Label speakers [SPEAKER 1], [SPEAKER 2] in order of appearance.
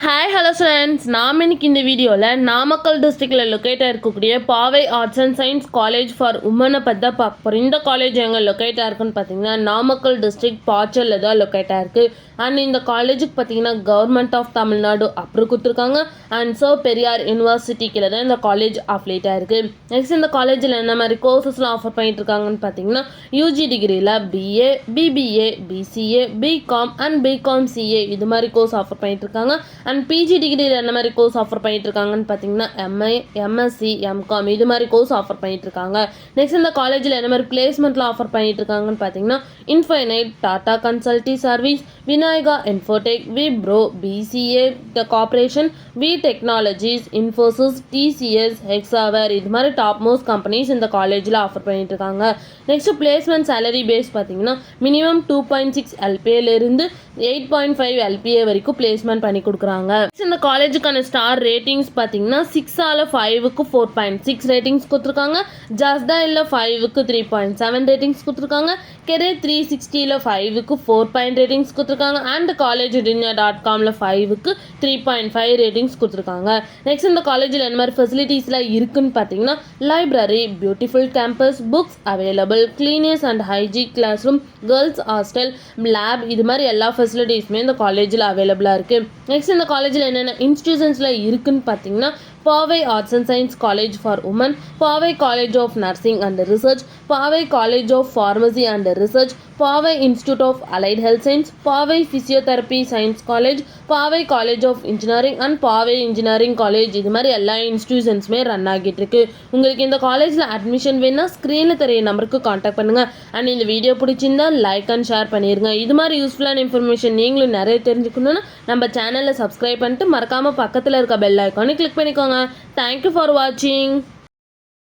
[SPEAKER 1] Hi hello friends, நாம் இன்னைக்கு இந்த வீடியோவில் நாமக்கல் டிஸ்ட்ரிக்டில் லொக்கேட் இருக்கக்கூடிய Paavai arts and science college for உமனை பற்றி தான் பார்க்க போகிறோம். இந்த காலேஜ் எங்கே லொக்கேட் இருக்குன்னு பார்த்தீங்கன்னா நாமக்கல் டிஸ்ட்ரிக்ட் பாச்சலில் தான் லொக்கேட் இருக்குது. அண்ட் இந்த காலேஜுக்கு பார்த்தீங்கன்னா கவர்மெண்ட் ஆஃப் தமிழ்நாடு அப்ரூவ் கொடுத்துருக்காங்க. அண்ட் சோ பெரியார் யூனிவர்சிட்டி கீழே தான் இந்த காலேஜ் அஃபிலேட்டாக இருக்குது. நெக்ஸ்ட் இந்த காலேஜில் என்ன மாதிரி கோர்சஸ்லாம் ஆஃபர் பண்ணிட்டு இருக்காங்கன்னு பார்த்தீங்கன்னா யூஜி டிகிரியில் BA, BBA, BCA, BCom and BCom CA இது மாதிரி கோர்ஸ் ஆஃபர் பண்ணிட்டு இருக்காங்க. அண்ட் பிஜி டிகிரியில் என்ன மாதிரி கோர்ஸ் ஆஃபர் பண்ணிட்டு இருக்காங்கன்னு பார்த்தீங்கன்னா எம்ஐ, எம்எஸ்சி, எம்காம் இது மாதிரி கோர்ஸ் ஆஃபர் பண்ணிட்டு இருக்காங்க. நெக்ஸ்ட் இந்த காலேஜில் என்ன மாதிரி பிளேஸ்மெண்ட்லாம் ஆஃபர் பண்ணிட்டு இருக்காங்கன்னு பார்த்தீங்கன்னா Infinite, Tata consultancy service, Vinayaka Infotech, Wipro, PCA the corporation, V technologies, Infosys, TCS, Hexaware இது மாதிரி டாப் மோஸ்ட் கம்பெனிஸ் இந்த காலேஜில் ஆஃபர் பண்ணிட்டு இருக்காங்க. நெக்ஸ்ட் பிளேஸ்மெண்ட் சேலரி பேஸ் பார்த்தீங்கன்னா மினிமம் 2.6 எல்பிஏலேருந்து 8.5 எல்பிஏ வரைக்கும் பிளேஸ்மெண்ட் பண்ணி கொடுக்குறாங்க. இந்த காலேஜுக்கான ஸ்டார் ரேட்டிங்ஸ் பார்த்தீங்கன்னா 6 5க்கு 4.6 ரேட்டிங்ஸ் கொடுத்துருக்காங்க. ஜஸ்டா இல்லை 5க்கு 3.7 ரேட்டிங்ஸ் கொடுத்துருக்காங்க. கெரியர் 360 5க்கு 4 ரேட்டிங்ஸ் கொடுத்துருக்காங்க. அண்ட் காலேஜ் டின்யா.comல 5க்கு 3.5 ரேட்டிங்ஸ் கொடுத்துருக்காங்க. நெக்ஸ்ட் இந்த காலேஜில் என்ன மாதிரி ஃபெசிலிட்டிஸ்லாம் இருக்குன்னு பார்த்தீங்கன்னா library, beautiful campus, books available, cleanness and hygiene class room, girls hostel, lab இது மாதிரி எல்லா ஃபெசிலிட்டிஸுமே இந்த காலேஜில் அவைலபிளாக இருக்குது. நெக்ஸ்ட் இந்த காலேஜில் என்னென்ன இன்ஸ்டிடியூஷன்ஸில் இருக்குன்னு பார்த்தீங்கன்னா Paavai arts and science college for women, Paavai college of nursing and research, Paavai college of pharmacy and research, Paavai institute of allied health science, Paavai physiotherapy science college, Paavai college of engineering and Paavai engineering college இது மாதிரி எல்லா இன்ஸ்டிடியூஷன்ஸுமே run ஆகிட்டு இருக்கு. உங்களுக்கு இந்த காலேஜில் admission வேணுன்னா ஸ்க்ரீனில் தெரிய நம்பருக்கு காண்டாக்ட் பண்ணுங்கள். அண்ட் இந்த வீடியோ பிடிச்சிருந்தா லைக் அண்ட் ஷேர் பண்ணிடுங்க. இது மாதிரி யூஸ்ஃபுல்லான இன்ஃபர்மேஷன் நீங்களும் நிறைய தெரிஞ்சுக்கணுன்னா நம்ம சேனலை சப்ஸ்கிரைப் பண்ணிட்டு மறக்காமல் பக்கத்தில் இருக்க பெல் ஐக்கானை கிளிக் பண்ணிக்கோங்க. Thank you for watching.